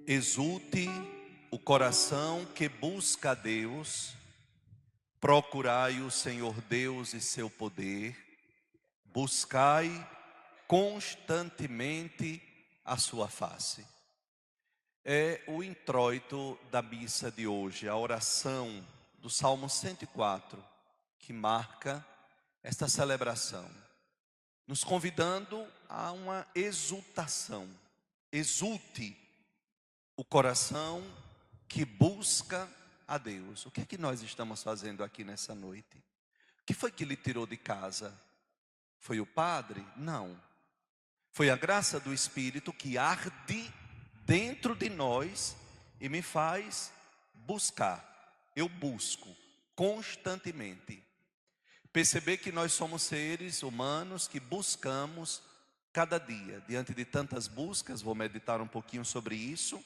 Exulte o coração que busca a Deus, procurai o Senhor Deus e seu poder, buscai constantemente a sua face. É o introito da missa de hoje, a oração do Salmo 104, que marca esta celebração, nos convidando a uma exultação. Exulte o coração que busca a Deus. O que é que nós estamos fazendo aqui nessa noite? O que foi que lhe tirou de casa? Foi o padre? Não. Foi a graça do Espírito que arde dentro de nós e me faz buscar. Eu busco constantemente. Perceber que nós somos seres humanos que buscamos cada dia. Diante de tantas buscas, vou meditar um pouquinho sobre isso.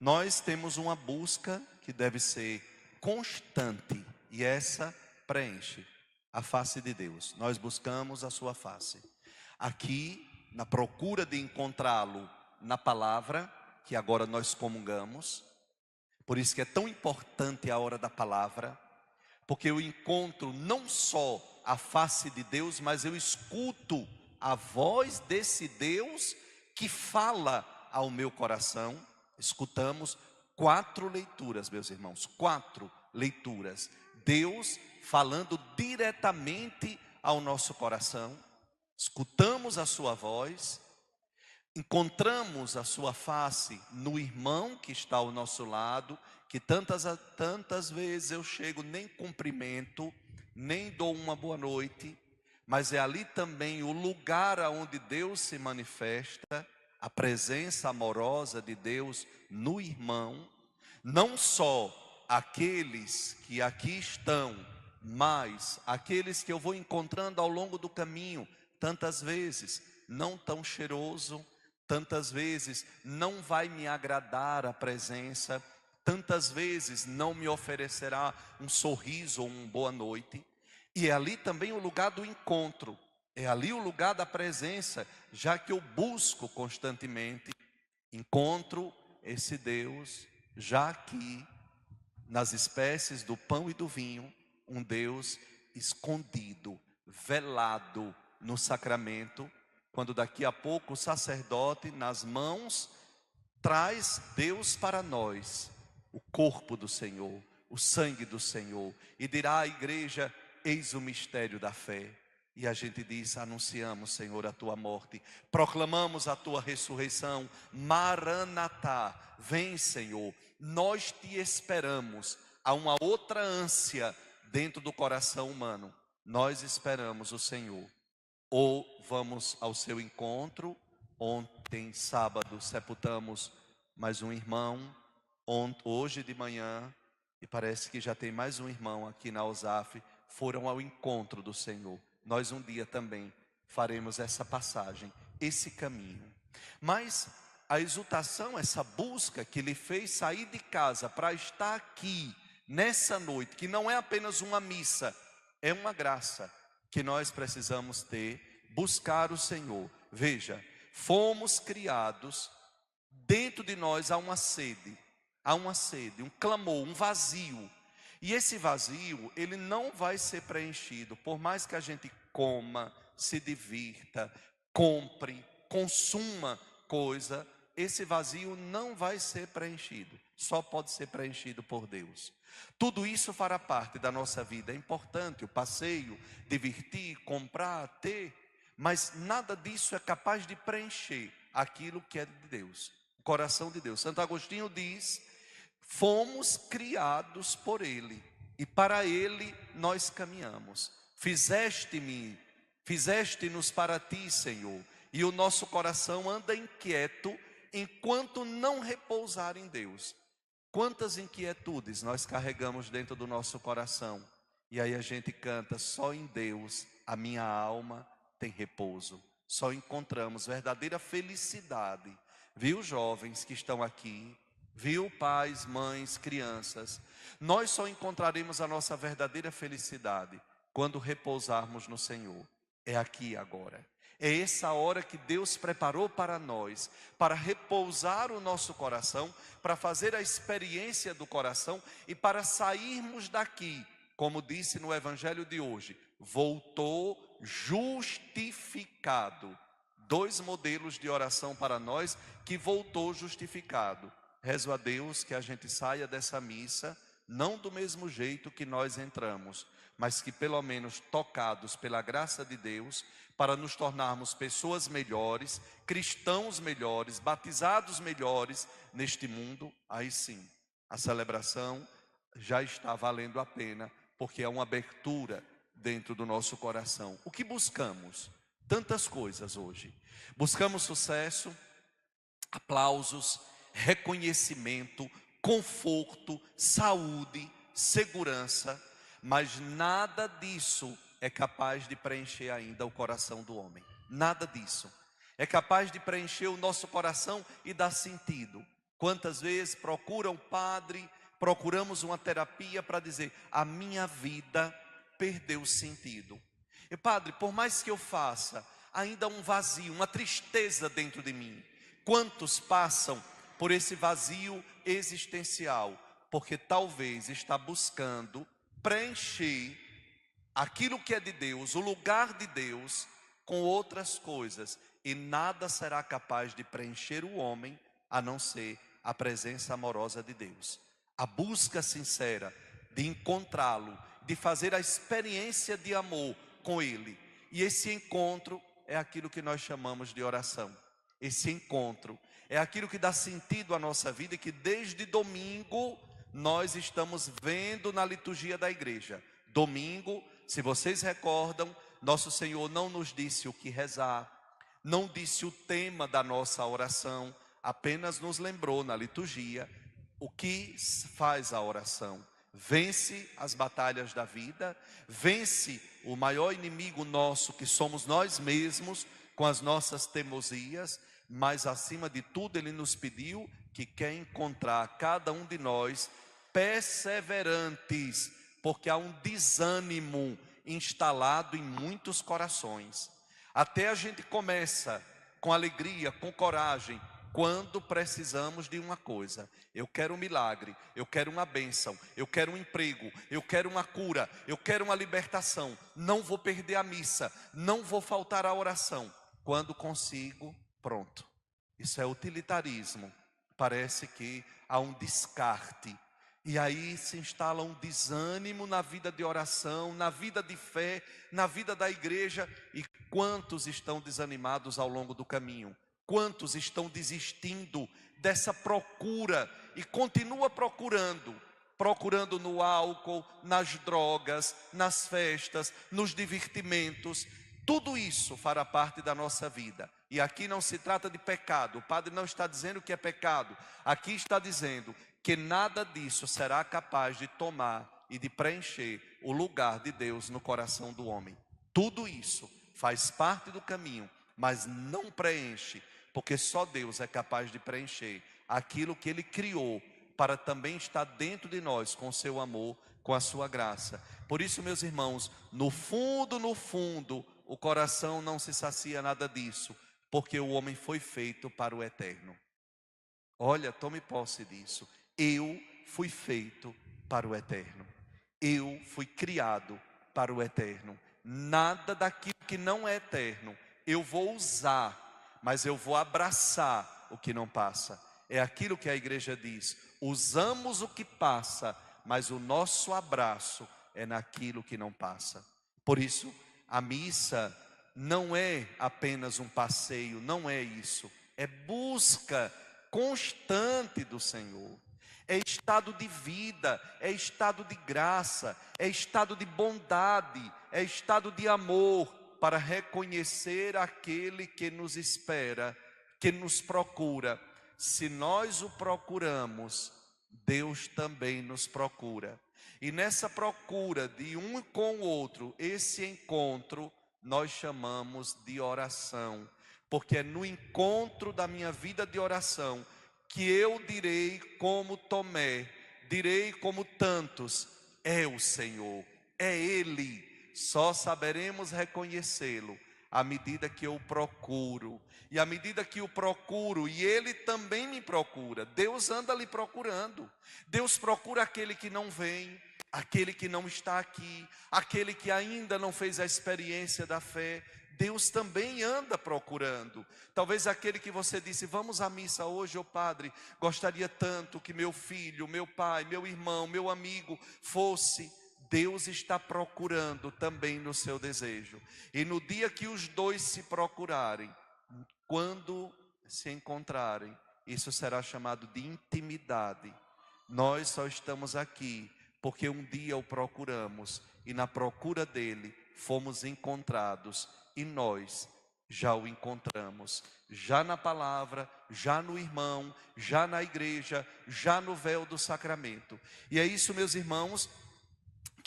Nós temos uma busca que deve ser constante, e essa preenche a face de Deus. Nós buscamos a sua face. Aqui, na procura de encontrá-lo na palavra, que agora nós comungamos, por isso que é tão importante a hora da palavra, porque eu encontro não só a face de Deus, mas eu escuto a voz desse Deus que fala ao meu coração. Escutamos 4 leituras, meus irmãos, 4 leituras. Deus falando diretamente ao nosso coração. Escutamos a sua voz, encontramos a sua face no irmão que está ao nosso lado, que tantas vezes eu chego, nem cumprimento, nem dou uma boa noite, mas é ali também o lugar onde Deus se manifesta, a presença amorosa de Deus no irmão. Não só aqueles que aqui estão, mas aqueles que eu vou encontrando ao longo do caminho, tantas vezes não tão cheiroso, tantas vezes não vai me agradar a presença, tantas vezes não me oferecerá um sorriso ou uma boa noite. E é ali também o lugar do encontro, é ali o lugar da presença, já que eu busco constantemente, encontro esse Deus, já aqui, nas espécies do pão e do vinho, um Deus escondido, velado no sacramento, quando daqui a pouco o sacerdote nas mãos traz Deus para nós, o corpo do Senhor, o sangue do Senhor, e dirá à igreja: eis o mistério da fé. E a gente diz: anunciamos, Senhor, a tua morte, proclamamos a tua ressurreição. Maranatá, vem, Senhor, nós te esperamos. Há uma outra ânsia dentro do coração humano: nós esperamos o Senhor. Ou vamos ao seu encontro. Ontem, sábado, sepultamos mais um irmão. Hoje de manhã, e parece que já tem mais um irmão aqui na USAF, foram ao encontro do Senhor. Nós um dia também faremos essa passagem, esse caminho. Mas a exultação, essa busca que lhe fez sair de casa para estar aqui nessa noite, que não é apenas uma missa, é uma graça que nós precisamos ter, buscar o Senhor. Veja, fomos criados, dentro de nós há uma sede, um clamor, um vazio. E esse vazio, ele não vai ser preenchido, por mais que a gente coma, se divirta, compre, consuma coisa, esse vazio não vai ser preenchido, só pode ser preenchido por Deus. Tudo isso fará parte da nossa vida, é importante, o passeio, divertir, comprar, ter, mas nada disso é capaz de preencher aquilo que é de Deus, o coração de Deus. Santo Agostinho diz: fomos criados por Ele, e para Ele nós caminhamos. Fizeste-nos para Ti, Senhor, e o nosso coração anda inquieto, enquanto não repousar em Deus. Quantas inquietudes nós carregamos dentro do nosso coração, e aí a gente canta: só em Deus a minha alma tem repouso. Só encontramos verdadeira felicidade. Viu, jovens que estão aqui? Viu, pais, mães, crianças? Nós só encontraremos a nossa verdadeira felicidade quando repousarmos no Senhor. É aqui agora. É essa hora que Deus preparou para nós, para repousar o nosso coração, para fazer a experiência do coração e para sairmos daqui, como disse no Evangelho de hoje, voltou justificado. 2 modelos de oração para nós, que voltou justificado. Rezo a Deus que a gente saia dessa missa, não do mesmo jeito que nós entramos, mas que pelo menos tocados pela graça de Deus, para nos tornarmos pessoas melhores, cristãos melhores, batizados melhores neste mundo. Aí sim, a celebração já está valendo a pena, porque é uma abertura dentro do nosso coração. O que buscamos? Tantas coisas hoje. Buscamos sucesso, aplausos, reconhecimento, conforto, saúde, segurança, mas nada disso é capaz de preencher ainda o coração do homem. Nada disso é capaz de preencher o nosso coração e dar sentido. Quantas vezes procura um padre, procuramos uma terapia para dizer: a minha vida perdeu sentido. E padre, por mais que eu faça, ainda há um vazio, uma tristeza dentro de mim. Quantos passam por esse vazio existencial? Porque talvez está buscando preencher aquilo que é de Deus, o lugar de Deus, com outras coisas. E nada será capaz de preencher o homem, a não ser a presença amorosa de Deus. A busca sincera de encontrá-lo, de fazer a experiência de amor com Ele. E esse encontro é aquilo que nós chamamos de oração. Esse encontro é aquilo que dá sentido à nossa vida e que desde domingo nós estamos vendo na liturgia da igreja. Domingo, se vocês recordam, nosso Senhor não nos disse o que rezar, não disse o tema da nossa oração, apenas nos lembrou na liturgia o que faz a oração. Vence as batalhas da vida, vence o maior inimigo nosso, que somos nós mesmos, com as nossas teimosias, mas acima de tudo Ele nos pediu que quer encontrar cada um de nós perseverantes, porque há um desânimo instalado em muitos corações. Até a gente começa com alegria, com coragem, quando precisamos de uma coisa. Eu quero um milagre, eu quero uma bênção, eu quero um emprego, eu quero uma cura, eu quero uma libertação. Não vou perder a missa, não vou faltar a oração. Quando consigo, pronto. Isso é utilitarismo. Parece que há um descarte. E aí se instala um desânimo na vida de oração, na vida de fé, na vida da igreja. E quantos estão desanimados ao longo do caminho? Quantos estão desistindo dessa procura e continua procurando no álcool, nas drogas, nas festas, nos divertimentos. Tudo isso fará parte da nossa vida. E aqui não se trata de pecado. O padre não está dizendo que é pecado. Aqui está dizendo que nada disso será capaz de tomar e de preencher o lugar de Deus no coração do homem. Tudo isso faz parte do caminho, mas não preenche, porque só Deus é capaz de preencher aquilo que Ele criou para também estar dentro de nós com o seu amor, com a sua graça. Por isso, meus irmãos, no fundo, o coração não se sacia nada disso, porque o homem foi feito para o eterno. Olha, tome posse disso. Eu fui feito para o eterno. Eu fui criado para o eterno. Nada daquilo que não é eterno eu vou usar, mas eu vou abraçar o que não passa. É aquilo que a igreja diz: usamos o que passa, mas o nosso abraço é naquilo que não passa. Por isso, a missa não é apenas um passeio, não é isso. É busca constante do Senhor. É estado de vida, é estado de graça, é estado de bondade, é estado de amor, para reconhecer aquele que nos espera, que nos procura. Se nós o procuramos, Deus também nos procura. E nessa procura de um com o outro, esse encontro, nós chamamos de oração. Porque é no encontro da minha vida de oração que eu direi como Tomé, direi como tantos: é o Senhor, é Ele. Só saberemos reconhecê-lo à medida que eu procuro. E à medida que o procuro, e Ele também me procura, Deus anda lhe procurando. Deus procura aquele que não vem, aquele que não está aqui, aquele que ainda não fez a experiência da fé. Deus também anda procurando. Talvez aquele que você disse: vamos à missa hoje, ô padre, gostaria tanto que meu filho, meu pai, meu irmão, meu amigo fosse. Deus está procurando também no seu desejo. E no dia que os dois se procurarem, quando se encontrarem, isso será chamado de intimidade. Nós só estamos aqui porque um dia o procuramos, e na procura dele fomos encontrados, e nós já o encontramos, já na palavra, já no irmão, já na igreja, já no véu do sacramento. E é isso, meus irmãos,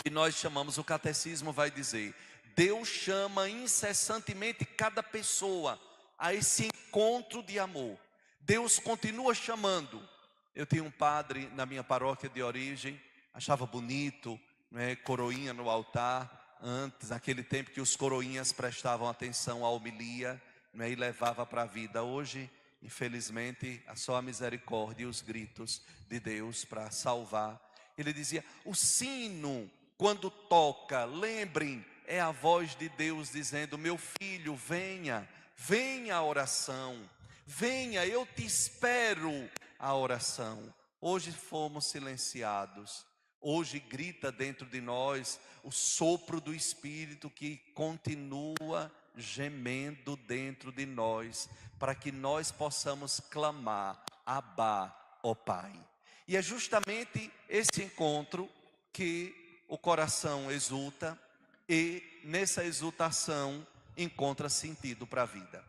que nós chamamos, o catecismo vai dizer: Deus chama incessantemente cada pessoa a esse encontro de amor. Deus continua chamando. Eu tinha um padre na minha paróquia de origem, achava bonito, né, coroinha no altar, antes, naquele tempo que os coroinhas prestavam atenção à homilia, né, e levava para a vida. Hoje, infelizmente, só a misericórdia e os gritos de Deus para salvar. Ele dizia: o sino, quando toca, lembrem, é a voz de Deus dizendo: meu filho, venha, venha a oração, venha, eu te espero a oração. Hoje fomos silenciados, hoje grita dentro de nós o sopro do Espírito que continua gemendo dentro de nós, para que nós possamos clamar: Abá, ó Pai. E é justamente esse encontro que o coração exulta, e nessa exultação encontra sentido para a vida.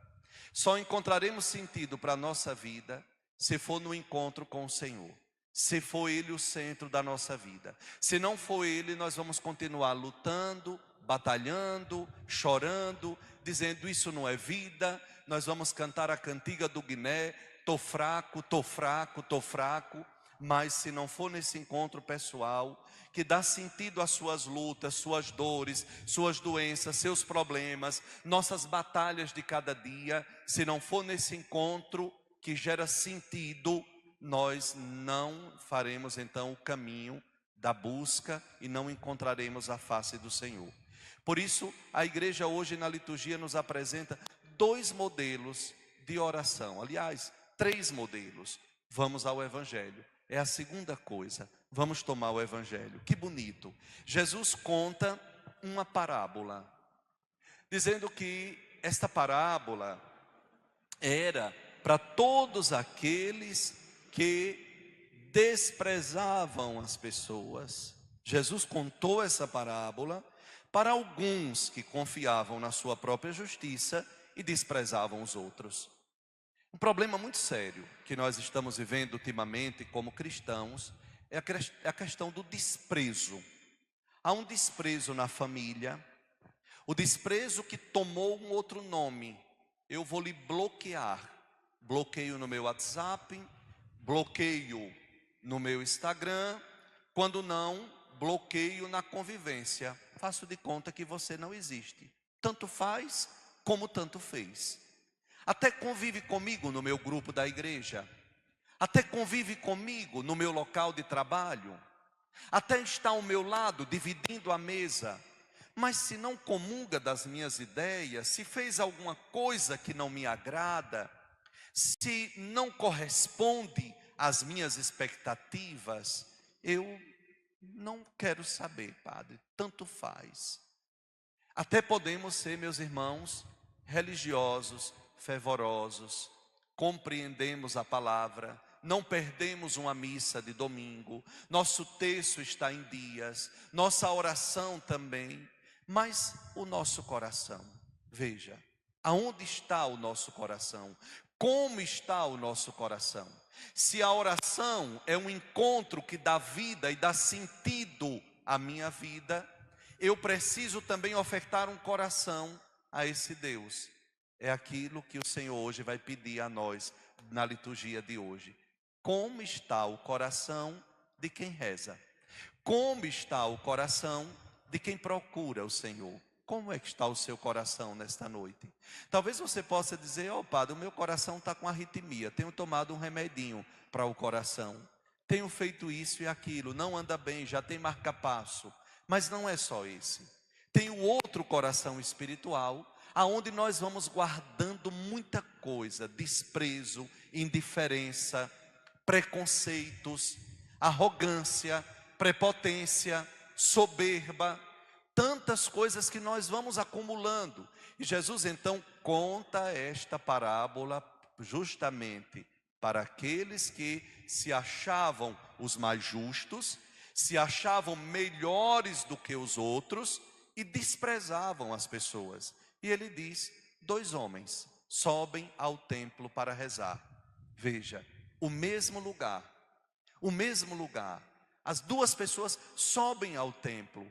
Só encontraremos sentido para a nossa vida se for no encontro com o Senhor, se for Ele o centro da nossa vida. Se não for Ele, nós vamos continuar lutando, batalhando, chorando, dizendo: isso não é vida. Nós vamos cantar a cantiga do Guiné: tô fraco, tô fraco, tô fraco. Mas se não for nesse encontro pessoal, que dá sentido às suas lutas, suas dores, suas doenças, seus problemas, nossas batalhas de cada dia, se não for nesse encontro que gera sentido, nós não faremos então o caminho da busca e não encontraremos a face do Senhor. Por isso, a igreja hoje na liturgia nos apresenta 2 modelos de oração. Aliás, 3 modelos. Vamos ao Evangelho. É a segunda coisa. Vamos tomar o Evangelho. Que bonito. Jesus conta uma parábola, dizendo que esta parábola era para todos aqueles que desprezavam as pessoas. Jesus contou essa parábola para alguns que confiavam na sua própria justiça e desprezavam os outros. Um problema muito sério que nós estamos vivendo ultimamente como cristãos é a questão do desprezo. Há um desprezo na família, o desprezo que tomou um outro nome. Eu vou lhe bloquear. Bloqueio no meu WhatsApp, bloqueio no meu Instagram, quando não, bloqueio na convivência. Faço de conta que você não existe. Tanto faz como tanto fez. Até convive comigo no meu grupo da igreja, até convive comigo no meu local de trabalho, até está ao meu lado dividindo a mesa, mas se não comunga das minhas ideias, se fez alguma coisa que não me agrada, se não corresponde às minhas expectativas, eu não quero saber, padre, tanto faz. Até podemos ser, meus irmãos, religiosos, fervorosos, compreendemos a palavra, não perdemos uma missa de domingo, nosso texto está em dias, nossa oração também, mas o nosso coração, veja, aonde está o nosso coração? Como está o nosso coração? Se a oração é um encontro que dá vida e dá sentido à minha vida, eu preciso também ofertar um coração a esse Deus. É aquilo que o Senhor hoje vai pedir a nós na liturgia de hoje. Como está o coração de quem reza? Como está o coração de quem procura o Senhor? Como é que está o seu coração nesta noite? Talvez você possa dizer: ó padre, o meu coração está com arritmia, tenho tomado um remedinho para o coração, tenho feito isso e aquilo, não anda bem, já tem marca-passo. Mas não é só esse. Tem o outro coração espiritual, aonde nós vamos guardando muita coisa: desprezo, indiferença, preconceitos, arrogância, prepotência, soberba, tantas coisas que nós vamos acumulando. E Jesus então conta esta parábola justamente para aqueles que se achavam os mais justos, se achavam melhores do que os outros e desprezavam as pessoas. E ele diz: 2 homens sobem ao templo para rezar. Veja, o mesmo lugar, o mesmo lugar. As 2 pessoas sobem ao templo.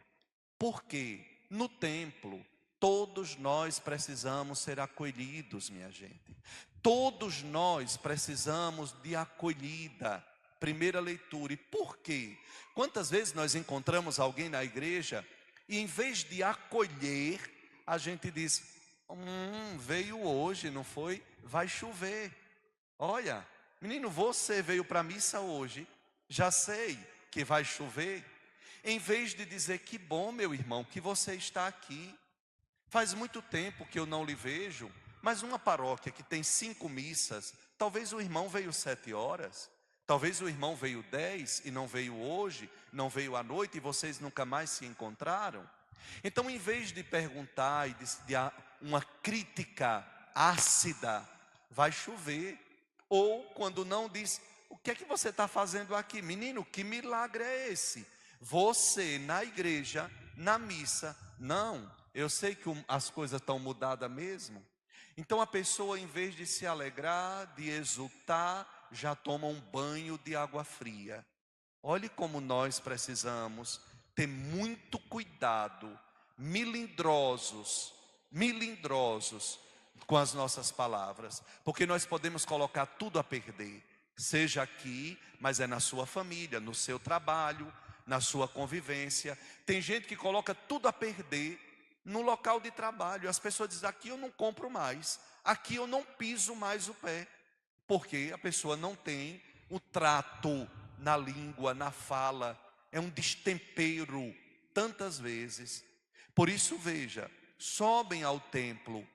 Porque no templo todos nós precisamos ser acolhidos, minha gente. Todos nós precisamos de acolhida. Primeira leitura. E por quê? Quantas vezes nós encontramos alguém na igreja e em vez de acolher, a gente diz: veio hoje, não foi? Vai chover. Olha, menino, você veio para a missa hoje, já sei que vai chover. Em vez de dizer: que bom, meu irmão, que você está aqui. Faz muito tempo que eu não lhe vejo, mas uma paróquia que tem 5 missas, talvez o irmão veio 7 horas, talvez o irmão veio 10 e não veio hoje, não veio à noite e vocês nunca mais se encontraram. Então, em vez de perguntar e de uma crítica ácida, vai chover. Ou quando não, diz: o que é que você está fazendo aqui? Menino, que milagre é esse? Você na igreja, na missa, não, eu sei que as coisas estão mudadas mesmo. Então a pessoa, em vez de se alegrar, de exultar, já toma um banho de água fria. Olhe como nós precisamos ter muito cuidado, melindrosos com as nossas palavras, porque nós podemos colocar tudo a perder, seja aqui, mas é na sua família, no seu trabalho, na sua convivência. Tem gente que coloca tudo a perder no local de trabalho. As pessoas dizem: aqui eu não compro mais, aqui eu não piso mais o pé, porque a pessoa não tem o trato na língua, na fala, é um destempero tantas vezes. Por isso, veja, sobem ao templo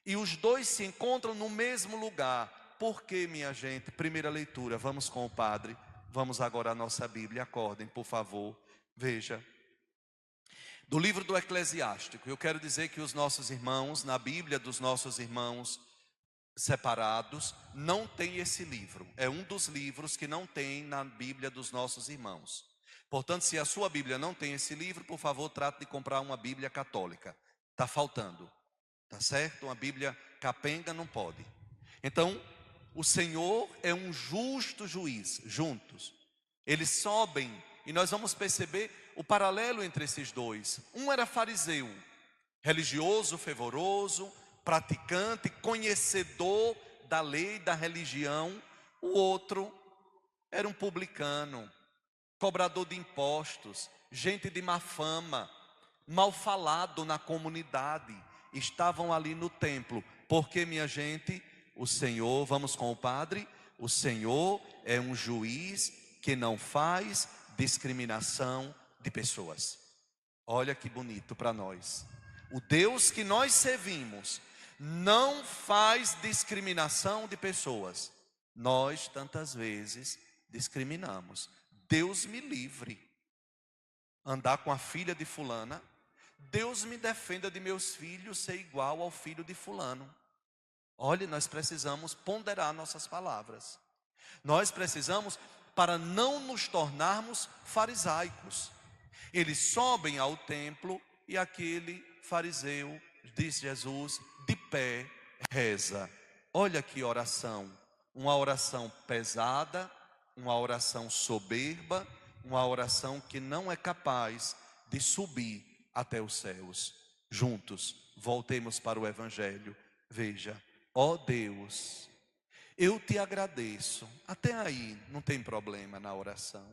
e os 2 se encontram no mesmo lugar. Por quê, minha gente? Primeira leitura, vamos com o padre. Vamos agora à nossa Bíblia, acordem, por favor. Veja, do livro do Eclesiástico. Eu quero dizer que os nossos irmãos, na Bíblia dos nossos irmãos separados, não tem esse livro. É um dos livros que não tem na Bíblia dos nossos irmãos. Portanto, se a sua Bíblia não tem esse livro, por favor, trate de comprar uma Bíblia católica. Está faltando, tá certo? Uma Bíblia capenga não pode. Então, o Senhor é um justo juiz. Juntos eles sobem e nós vamos perceber o paralelo entre esses 2. Um era fariseu, religioso, fervoroso, praticante, conhecedor da lei, da religião. O outro era um publicano, cobrador de impostos, gente de má fama, mal falado na comunidade. Estavam ali no templo, porque, minha gente, o Senhor, vamos com o padre, o Senhor é um juiz que não faz discriminação de pessoas. Olha que bonito para nós. O Deus que nós servimos não faz discriminação de pessoas. Nós tantas vezes discriminamos. Deus me livre. Andar com a filha de fulana. Deus me defenda de meus filhos ser igual ao filho de fulano. Olhe, nós precisamos ponderar nossas palavras. Nós precisamos, para não nos tornarmos farisaicos. Eles sobem ao templo e aquele fariseu, diz Jesus, de pé reza. Olha que oração, uma oração pesada, uma oração soberba, uma oração que não é capaz de subir até os céus. Juntos, voltemos para o Evangelho. Veja, ó Deus, eu te agradeço. Até aí não tem problema na oração.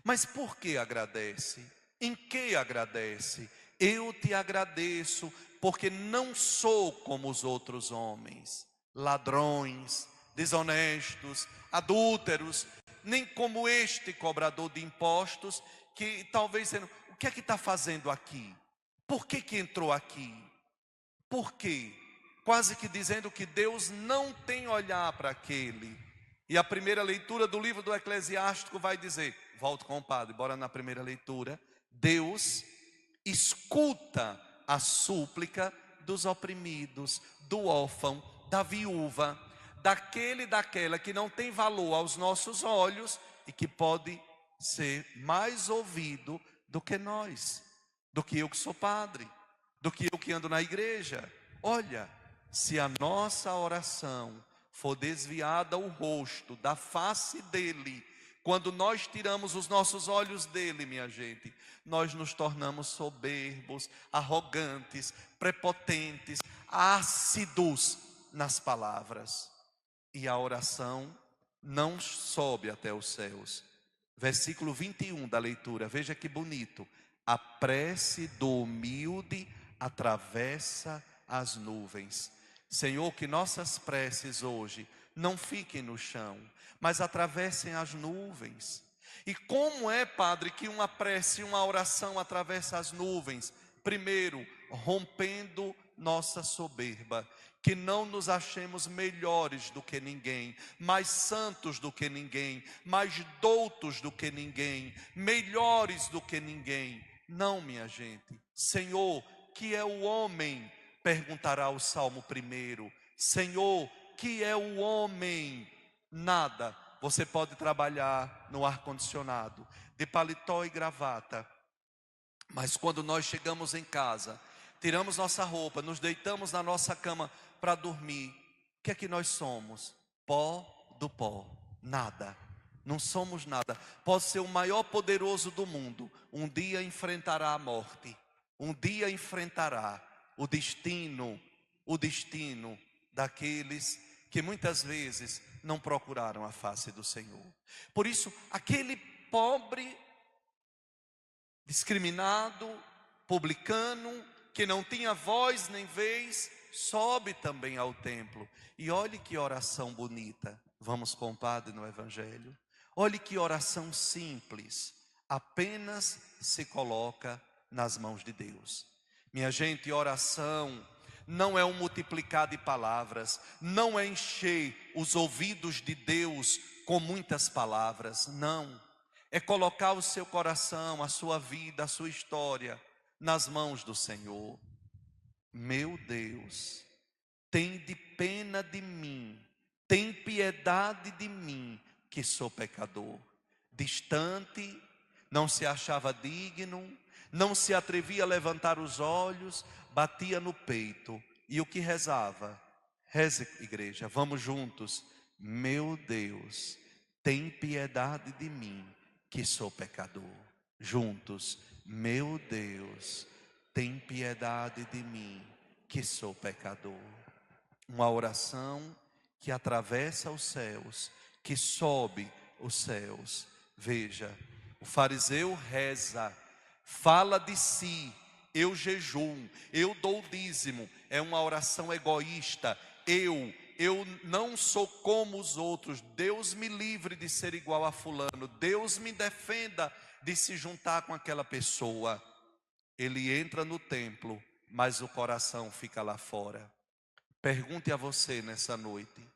Mas por que agradece? Em que agradece? Eu te agradeço, porque não sou como os outros homens, ladrões, desonestos, adúlteros, nem como este cobrador de impostos, que talvez sendo, o que é que está fazendo aqui? Por que entrou aqui? Por quê? Quase que dizendo que Deus não tem olhar para aquele. E a primeira leitura do livro do Eclesiástico vai dizer, volto com o padre, bora na primeira leitura. Deus escuta a súplica dos oprimidos, do órfão, da viúva, daquele e daquela que não tem valor aos nossos olhos e que pode ser mais ouvido do que nós, do que eu que sou padre, do que eu que ando na igreja. Olha, se a nossa oração for desviada o rosto da face dele, quando nós tiramos os nossos olhos dele, minha gente, nós nos tornamos soberbos, arrogantes, prepotentes, ácidos nas palavras. E a oração não sobe até os céus. Versículo 21 da leitura, veja que bonito. A prece do humilde atravessa as nuvens. Senhor, que nossas preces hoje não fiquem no chão, mas atravessem as nuvens. E como é, Padre, que uma prece, uma oração atravessa as nuvens? Primeiro, rompendo nossa soberba, que não nos achemos melhores do que ninguém, mais santos do que ninguém, mais doutos do que ninguém, melhores do que ninguém. Não, minha gente. Senhor, que é o homem? Perguntará o Salmo 1. Senhor, que é o homem? Nada. Você pode trabalhar no ar-condicionado, de paletó e gravata, mas quando nós chegamos em casa, tiramos nossa roupa, nos deitamos na nossa cama para dormir, o que é que nós somos? Pó do pó, nada. Não somos nada. Pode ser o maior poderoso do mundo, um dia enfrentará a morte, um dia enfrentará o destino daqueles que muitas vezes não procuraram a face do Senhor. Por isso, aquele pobre, discriminado, publicano, que não tinha voz nem vez, sobe também ao templo. E olhe que oração bonita. Vamos, compadre, no Evangelho. Olhe que oração simples, apenas se coloca nas mãos de Deus. Minha gente, oração não é um multiplicar de palavras, não é encher os ouvidos de Deus com muitas palavras, não. É colocar o seu coração, a sua vida, a sua história nas mãos do Senhor. Meu Deus, tem de pena de mim, tem piedade de mim, que sou pecador. Distante, não se achava digno, não se atrevia a levantar os olhos, batia no peito. E o que rezava? Reze, igreja, vamos juntos. Meu Deus, tem piedade de mim, que sou pecador. Juntos, meu Deus, tem piedade de mim, que sou pecador. Uma oração que atravessa os céus, que sobe os céus. Veja, o fariseu reza, fala de si, eu jejum, eu dou dízimo. É uma oração egoísta. Eu não sou como os outros. Deus me livre de ser igual a fulano. Deus me defenda de se juntar com aquela pessoa. Ele entra no templo, mas o coração fica lá fora. Pergunte a você nessa noite: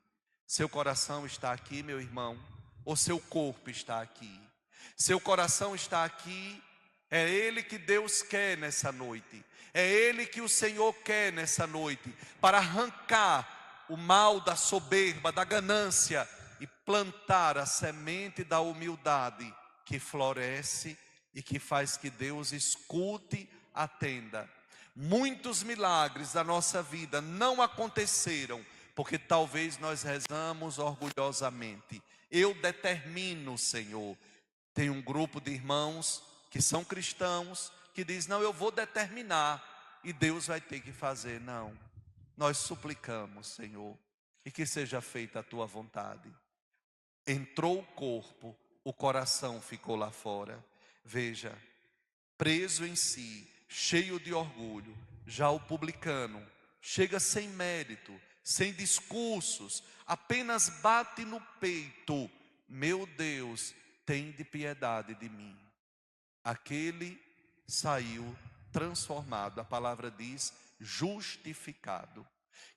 seu coração está aqui, meu irmão? Ou seu corpo está aqui? Seu coração está aqui. É Ele que Deus quer nessa noite. É Ele que o Senhor quer nessa noite, para arrancar o mal da soberba, da ganância, e plantar a semente da humildade, que floresce e que faz que Deus escute, atenda. Muitos milagres da nossa vida não aconteceram, porque talvez nós rezamos orgulhosamente. Eu determino, Senhor. Tem um grupo de irmãos que são cristãos, que diz, não, eu vou determinar, e Deus vai ter que fazer. Não, nós suplicamos, Senhor, e que seja feita a tua vontade. Entrou o corpo, o coração ficou lá fora. Veja, preso em si, cheio de orgulho. Já o publicano chega sem mérito, sem discursos, apenas bate no peito: meu Deus, tem de piedade de mim. Aquele saiu transformado, a palavra diz justificado.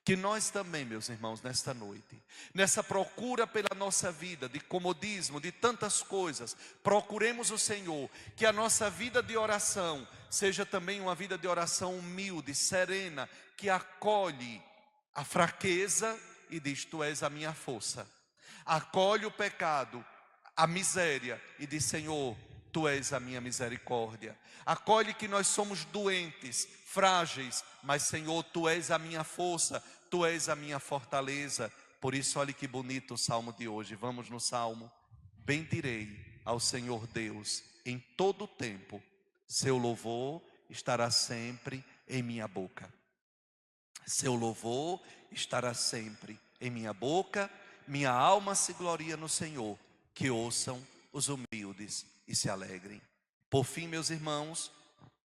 Que nós também, meus irmãos, nesta noite, nessa procura pela nossa vida, de comodismo, de tantas coisas, procuremos o Senhor, que a nossa vida de oração seja também uma vida de oração humilde, serena, que acolhe a fraqueza e diz: tu és a minha força. Acolhe o pecado, a miséria e diz: Senhor, tu és a minha misericórdia. Acolhe que nós somos doentes, frágeis, mas Senhor, tu és a minha força, tu és a minha fortaleza. Por isso, olhe que bonito o salmo de hoje. Vamos no salmo. Bendirei ao Senhor Deus em todo o tempo, seu louvor estará sempre em minha boca. Seu louvor estará sempre em minha boca. Minha alma se gloria no Senhor. Que ouçam os humildes e se alegrem. Por fim, meus irmãos,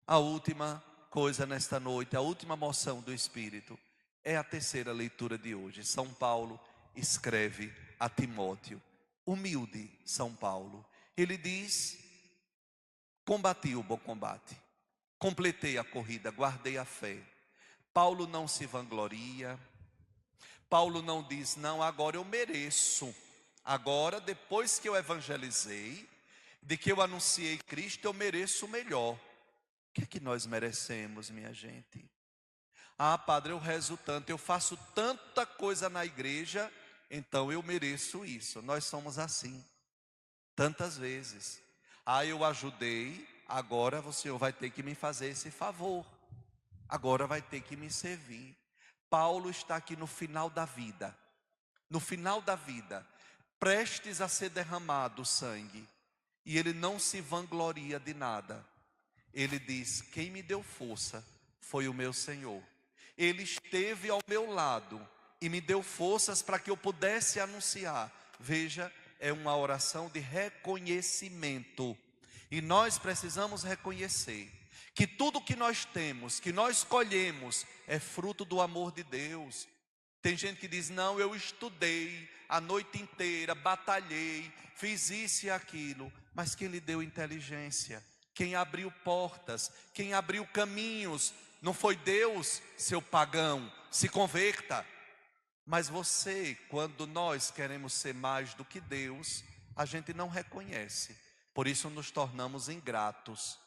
a última coisa nesta noite, a última moção do Espírito, é a terceira leitura de hoje. São Paulo escreve a Timóteo, humilde São Paulo. Ele diz: combati o bom combate, completei a corrida, guardei a fé. Paulo não se vangloria. Paulo não diz: não, agora eu mereço. Agora, depois que eu evangelizei, de que eu anunciei Cristo, eu mereço o melhor. O que é que nós merecemos, minha gente? Ah, padre, eu rezo tanto, eu faço tanta coisa na igreja, então eu mereço isso. Nós somos assim, tantas vezes. Ah, eu ajudei, agora o Senhor vai ter que me fazer esse favor. Agora vai ter que me servir. Paulo está aqui no final da vida. No final da vida, prestes a ser derramado o sangue. E ele não se vangloria de nada. Ele diz: quem me deu força foi o meu Senhor. Ele esteve ao meu lado e me deu forças para que eu pudesse anunciar. Veja, é uma oração de reconhecimento. E nós precisamos reconhecer que tudo que nós temos, que nós colhemos, é fruto do amor de Deus. Tem gente que diz: não, eu estudei a noite inteira, batalhei, fiz isso e aquilo. Mas quem lhe deu inteligência? Quem abriu portas? Quem abriu caminhos? Não foi Deus, seu pagão? Se converta. Mas você, quando nós queremos ser mais do que Deus, a gente não reconhece. Por isso nos tornamos ingratos.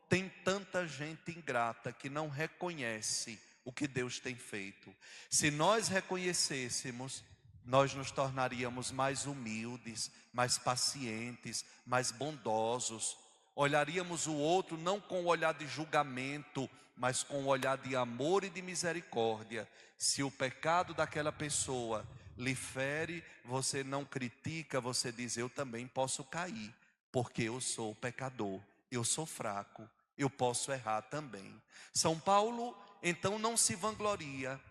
Tem tanta gente ingrata que não reconhece o que Deus tem feito. Se nós reconhecêssemos, nós nos tornaríamos mais humildes, mais pacientes, mais bondosos. Olharíamos o outro não com o olhar de julgamento, mas com o olhar de amor e de misericórdia. Se o pecado daquela pessoa lhe fere, você não critica, você diz: eu também posso cair, porque eu sou pecador, eu sou fraco, eu posso errar também. São Paulo então não se vangloria: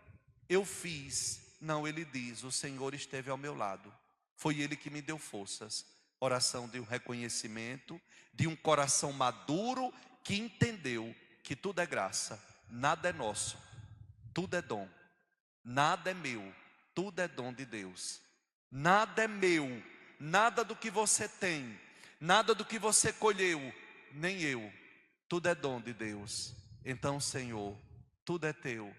eu fiz. Não, ele diz: o Senhor esteve ao meu lado, foi Ele que me deu forças. Oração de um reconhecimento, de um coração maduro que entendeu que tudo é graça, nada é nosso, tudo é dom, nada é meu, tudo é dom de Deus. Nada é meu, nada do que você tem, nada do que você colheu, nem eu, tudo é dom de Deus. Então, Senhor, tudo é teu.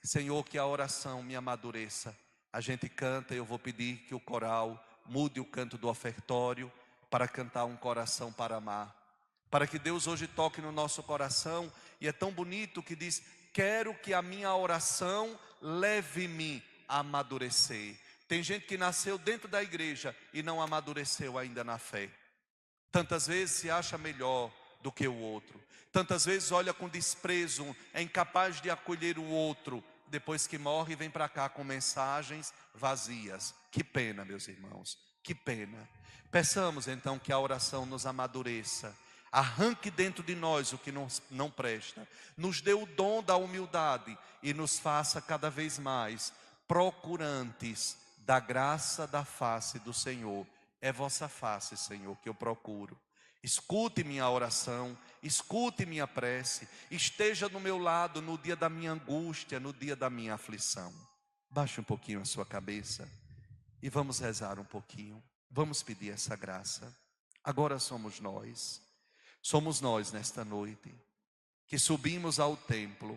Senhor, que a oração me amadureça. A gente canta, eu vou pedir que o coral mude o canto do ofertório para cantar um coração para amar. Para que Deus hoje toque no nosso coração. E é tão bonito que diz: quero que a minha oração leve-me a amadurecer. Tem gente que nasceu dentro da igreja e não amadureceu ainda na fé. Tantas vezes se acha melhor do que o outro. Tantas vezes olha com desprezo, é incapaz de acolher o outro. Depois que morre, vem para cá com mensagens vazias. Que pena, meus irmãos, que pena. Peçamos então que a oração nos amadureça. Arranque dentro de nós o que não presta. Nos dê o dom da humildade e nos faça cada vez mais procurantes da graça da face do Senhor. É vossa face, Senhor, que eu procuro. Escute minha oração, escute minha prece, esteja do meu lado no dia da minha angústia, no dia da minha aflição. Baixe um pouquinho a sua cabeça e vamos rezar um pouquinho. Vamos pedir essa graça. Agora somos nós nesta noite, que subimos ao templo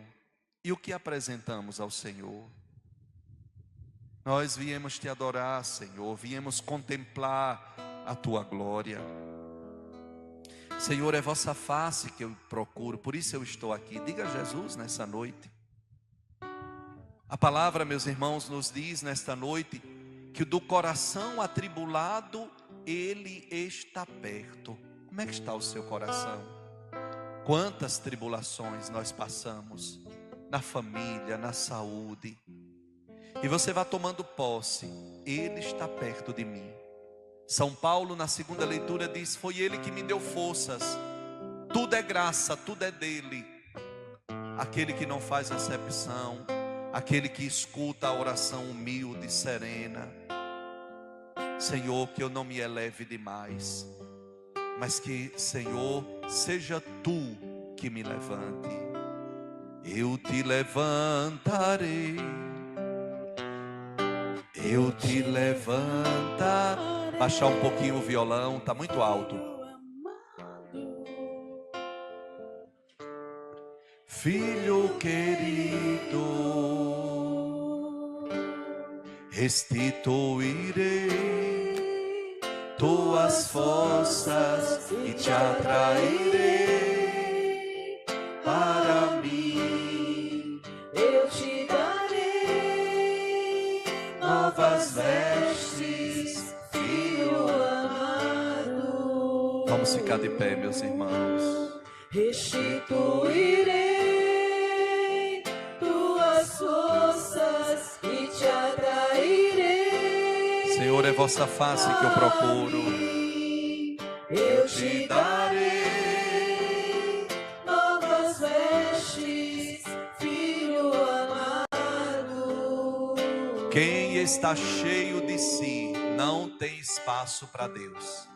e o que apresentamos ao Senhor. Nós viemos te adorar, Senhor, viemos contemplar a tua glória. Senhor, é vossa face que eu procuro, por isso eu estou aqui. Diga a Jesus nessa noite. A palavra, meus irmãos, nos diz nesta noite que do coração atribulado Ele está perto. Como é que está o seu coração? Quantas tribulações nós passamos na família, na saúde. E você vai tomando posse, Ele está perto de mim. São Paulo, na segunda leitura, diz: foi Ele que me deu forças. Tudo é graça, tudo é dele. Aquele que não faz acepção, aquele que escuta a oração humilde, serena. Senhor, que eu não me eleve demais, mas que, Senhor, seja Tu que me levante. Eu te levantarei, eu te levantarei. Baixar um pouquinho o violão, está muito alto. Filho querido, restituirei tuas forças e te atrairei para mim. Eu te darei novas vestes, filho amado. Vamos ficar de pé, meus irmãos. Restituirei tuas forças e te atrairei. Senhor, é vossa face que eu procuro. Eu te darei novas vestes, filho amado. Quem está cheio de si não tem espaço para Deus.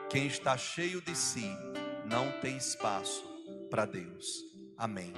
Quem está cheio de si não tem espaço para Deus. Amém.